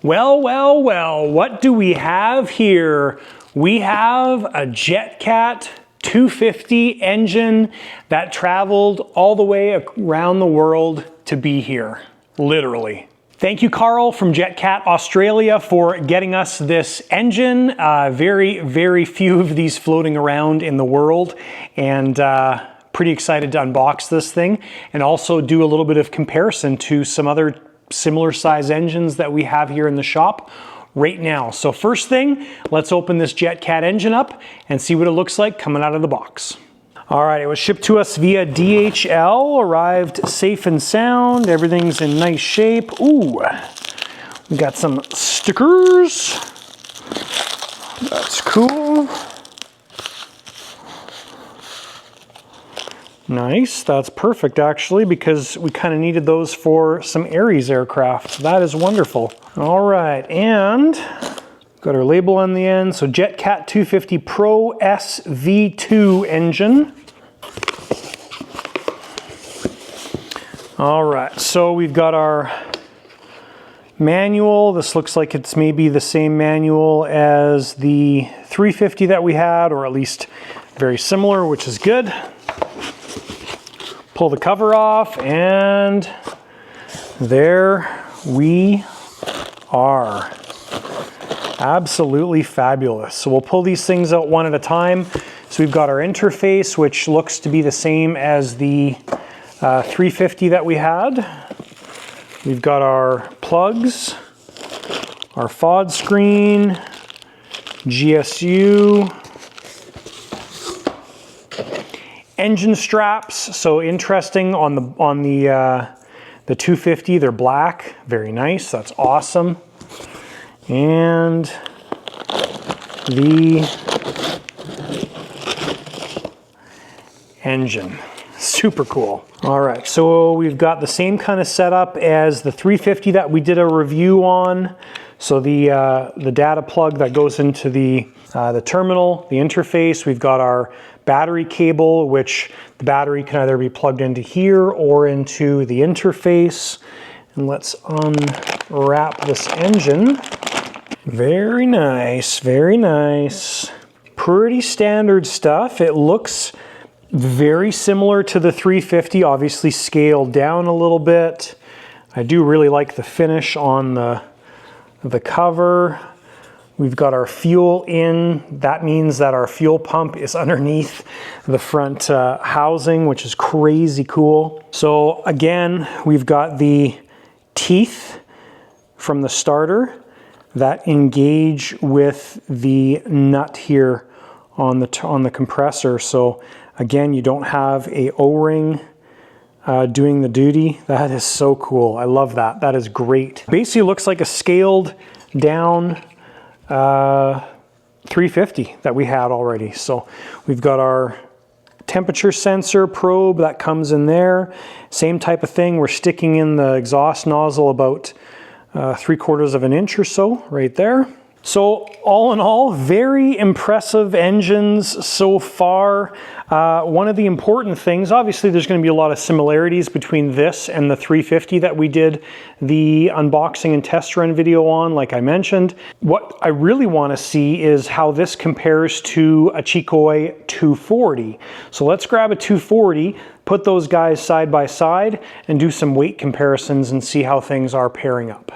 Well, well, well, what do we have here? We have a Jetcat 250 engine that traveled all the way around the world to be here, literally. Thank you, Carl from Jetcat Australia, for getting us this engine. Very, very few of these floating around in the world, and pretty excited to unbox this thing and also do a little bit of comparison to some other similar size engines that we have here in the shop right now. So first thing, let's open this Jetcat engine up and see what it looks like coming out of the box. All right, it was shipped to us via DHL, arrived safe and sound. Everything's in nice shape. Ooh, we got some stickers. That's cool. Nice, that's perfect actually, because we kind of needed those for some Ares aircraft. That is wonderful. All right, and got our label on the end. So Jetcat 250 Pro SV2 engine. All right, so we've got our manual. This looks like it's maybe the same manual as the 350 that we had, or at least very similar, which is good. Pull the cover off, and there we are. Absolutely fabulous. So we'll pull these things out one at a time. So we've got our interface, which looks to be the same as the 350 that we had. We've got our plugs, our FOD screen, GSU, engine straps. So interesting on the 250, they're black, very nice, that's awesome. And the engine, super cool. All right, so we've got the same kind of setup as the 350 that we did a review on. So the data plug that goes into the terminal, the interface, we've got our battery cable, which the battery can either be plugged into here or into the interface. And let's unwrap this engine. Very nice, very nice. Pretty standard stuff. It looks very similar to the 350, obviously scaled down a little bit. I do really like the finish on the cover. We've got our fuel in. That means that our fuel pump is underneath the front housing, which is crazy cool. So again, we've got the teeth from the starter that engage with the nut here on the compressor. So again, you don't have a O-ring doing the duty. That is so cool. I love that. That is great. Basically looks like a scaled down 350 that we had already. So we've got our temperature sensor probe that comes in there. Same type of thing. We're sticking in the exhaust nozzle about 3/4 of an inch or so right there. So all in all, very impressive engines so far. One of the important things, obviously there's going to be a lot of similarities between this and the 350 that we did the unboxing and test run video on, like I mentioned. What I really want to see is how this compares to a Chikoi 240. So let's grab a 240, put those guys side by side, and do some weight comparisons and see how things are pairing up.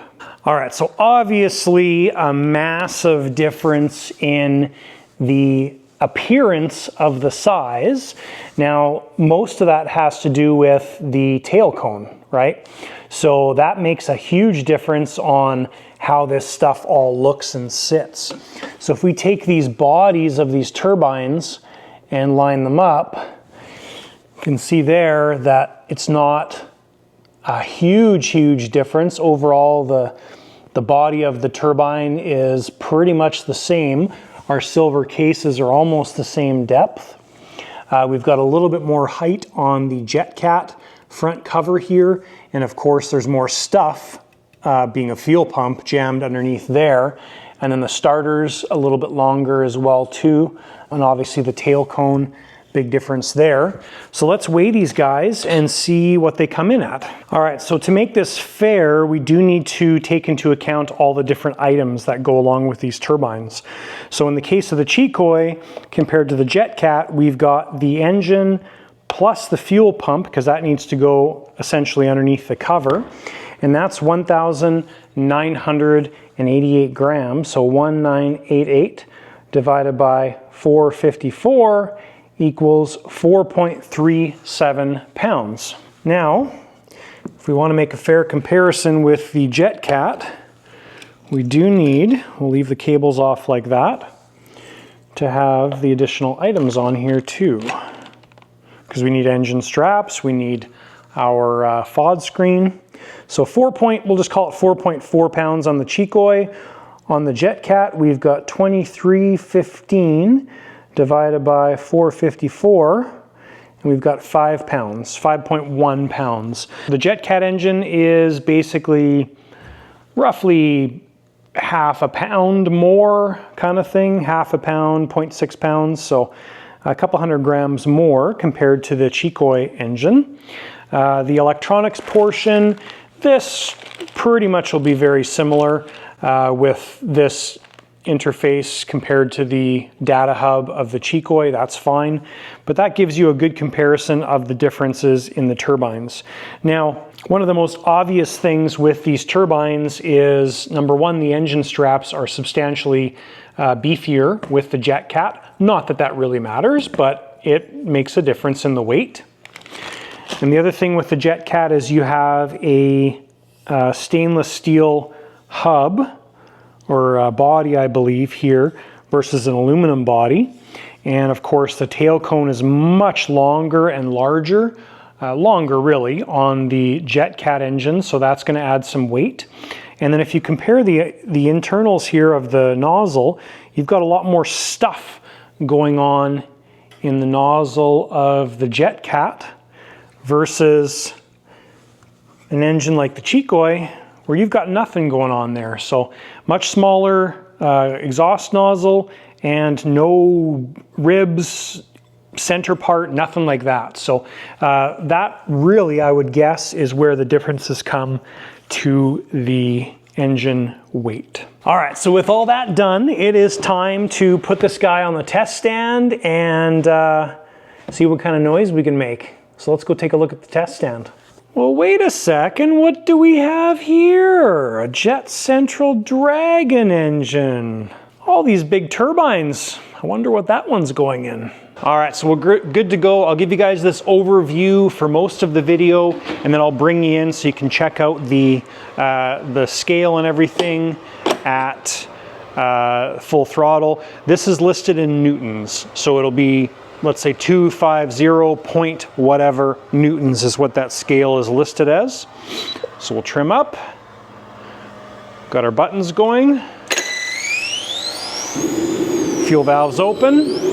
All right, so obviously a massive difference in the appearance of the size. Now, most of that has to do with the tail cone, right? So that makes a huge difference on how this stuff all looks and sits. So if we take these bodies of these turbines and line them up, you can see there that it's not a huge difference. Overall, the body of the turbine is pretty much the same. Our silver cases are almost the same depth. We've got a little bit more height on the Jetcat front cover here. And of course, there's more stuff, being a fuel pump, jammed underneath there. And then the starter's a little bit longer as well too. And obviously the tail cone big difference there. So let's weigh these guys and see what they come in at. All right, so to make this fair, we do need to take into account all the different items that go along with these turbines. So in the case of the Chicoy, compared to the Jetcat, we've got the engine plus the fuel pump, because that needs to go essentially underneath the cover. And that's 1,988 grams, so 1988 divided by 454 equals 4.37 pounds. Now, if we want to make a fair comparison with the Jetcat, we do need, we'll leave the cables off like that, to have the additional items on here too. Because we need engine straps, we need our FOD screen. So we'll just call it 4.4 pounds on the Chicoy. On the Jetcat, we've got 2315 divided by 454, and we've got 5 pounds, 5.1 pounds. The Jetcat engine is basically roughly half a pound more kind of thing, half a pound, 0.6 pounds, so a couple hundred grams more compared to the Chicoy engine. The electronics portion, this pretty much will be very similar with this interface compared to the data hub of the Chicoy. That's fine, but that gives you a good comparison of the differences in the turbines. Now, one of the most obvious things with these turbines is, number one, the engine straps are substantially beefier with the Jetcat. Not that that really matters, but it makes a difference in the weight. And the other thing with the Jetcat is you have a stainless steel hub or body, I believe, here versus an aluminum body. And of course the tail cone is much longer and larger, longer really, on the Jetcat engine, so that's going to add some weight. And then if you compare the internals here of the nozzle, you've got a lot more stuff going on in the nozzle of the Jetcat versus an engine like the Chicoy, where you've got nothing going on there. So much smaller exhaust nozzle and no ribs, center part, nothing like that. So that really, I would guess, is where the differences come to the engine weight. All right, so with all that done, it is time to put this guy on the test stand and see what kind of noise we can make. So let's go take a look at the test stand. Well, wait a second, what do we have here? A Jet Central Dragon engine. All these big turbines. I wonder what that one's going in. All right, so we're good to go. I'll give you guys this overview for most of the video, and then I'll bring you in so you can check out the scale and everything at full throttle. This is listed in newtons, so it'll be, let's say 250 point whatever newtons is what that scale is listed as. So we'll trim up. Got our buttons going. Fuel valves open.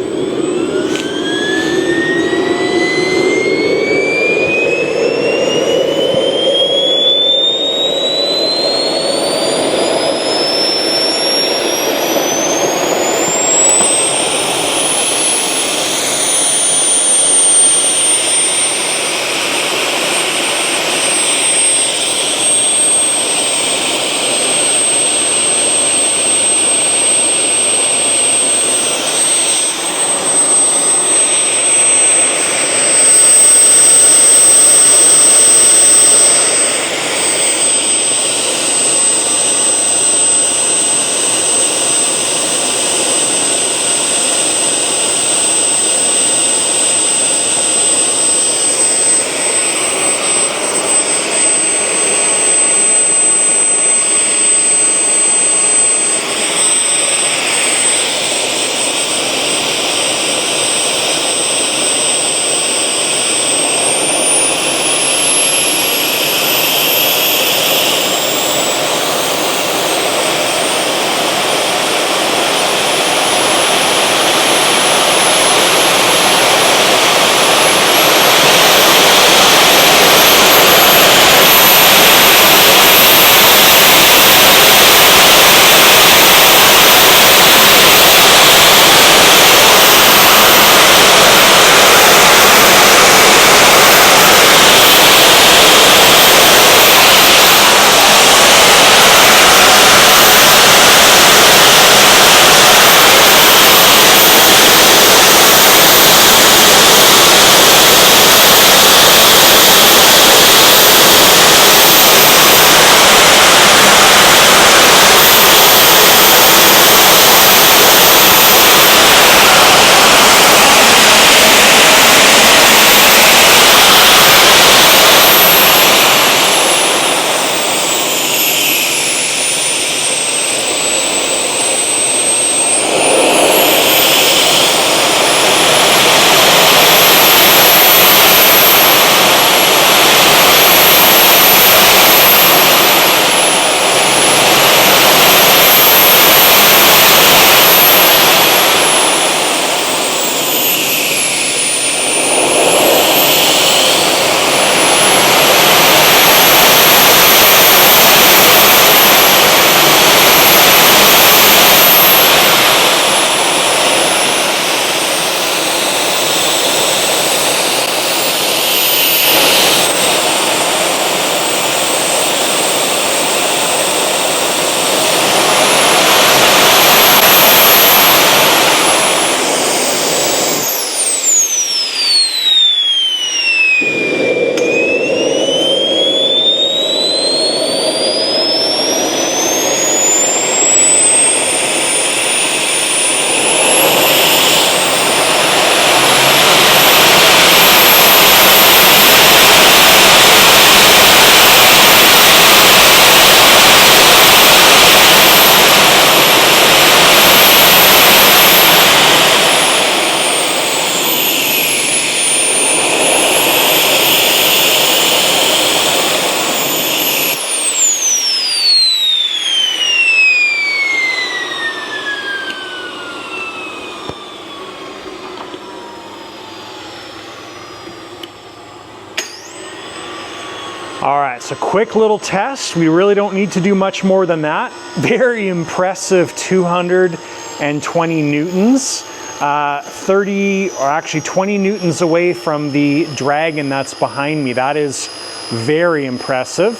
it's a quick little test. We really don't need to do much more than that. Very impressive 220 newtons. 30 or actually 20 newtons away from the Dragon that's behind me. That is very impressive.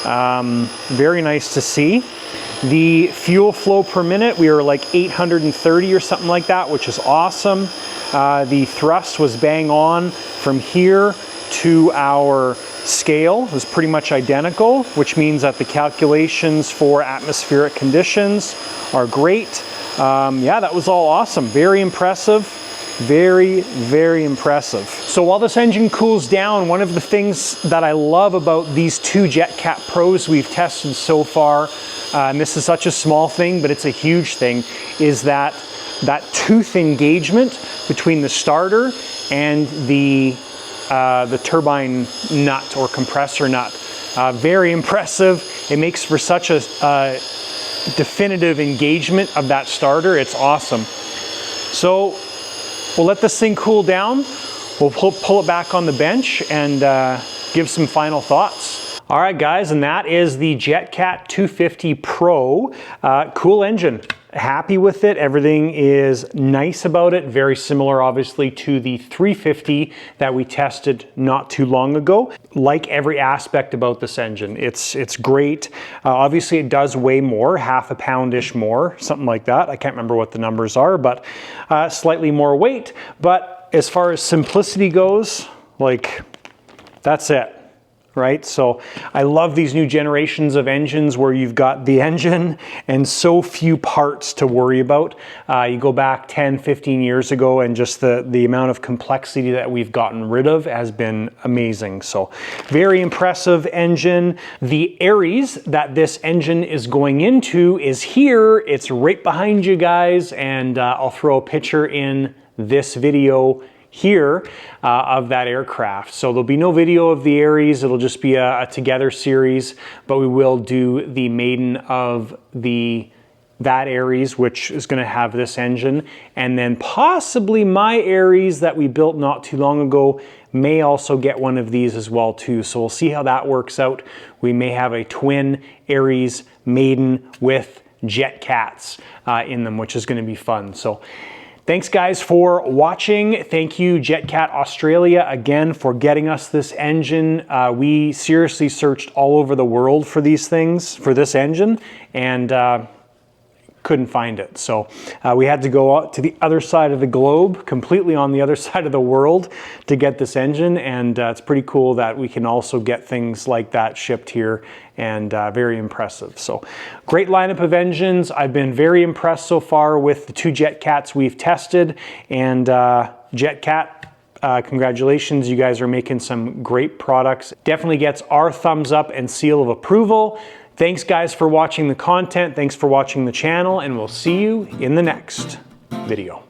Very nice to see. The fuel flow per minute, we were like 830 or something like that, which is awesome. The thrust was bang on from here to our scale. It was pretty much identical, which means that the calculations for atmospheric conditions are great. Yeah, that was all awesome. Very impressive. Very, very impressive. So while this engine cools down, one of the things that I love about these two Jetcat Pros we've tested so far, and this is such a small thing, but it's a huge thing, is that tooth engagement between the starter and the turbine nut or compressor nut. Very impressive. It makes for such a definitive engagement of that starter. It's awesome. So we'll let this thing cool down. We'll pull it back on the bench and give some final thoughts. All right, guys, and that is the Jetcat 250 Pro. Cool engine. Happy with it. Everything is nice about it. Very similar, obviously, to the 350 that we tested not too long ago. Like every aspect about this engine, it's great. Obviously, it does weigh more, half a pound-ish more, something like that. I can't remember what the numbers are, but slightly more weight. But as far as simplicity goes, like, that's it. Right? So I love these new generations of engines where you've got the engine and so few parts to worry about. You go back 10, 15 years ago and just the amount of complexity that we've gotten rid of has been amazing. So very impressive engine. The Aries that this engine is going into is here. It's right behind you guys, and I'll throw a picture in this video here of that aircraft. So there'll be no video of the Aries, it'll just be a together series, but we will do the maiden of that Aries, which is going to have this engine, and then possibly my Aries that we built not too long ago may also get one of these as well too. So we'll see how that works out. We may have a twin Aries maiden with Jetcats in them, which is going to be fun. So thanks guys for watching. Thank you Jetcat Australia again for getting us this engine. We seriously searched all over the world for these things, for this engine, and couldn't find it. So we had to go out to the other side of the globe, completely on the other side of the world to get this engine. And it's pretty cool that we can also get things like that shipped here, and very impressive. So great lineup of engines. I've been very impressed so far with the two Jetcats we've tested, and Jetcat, congratulations, you guys are making some great products. Definitely gets our thumbs up and seal of approval. Thanks guys for watching the content, thanks for watching the channel, and we'll see you in the next video.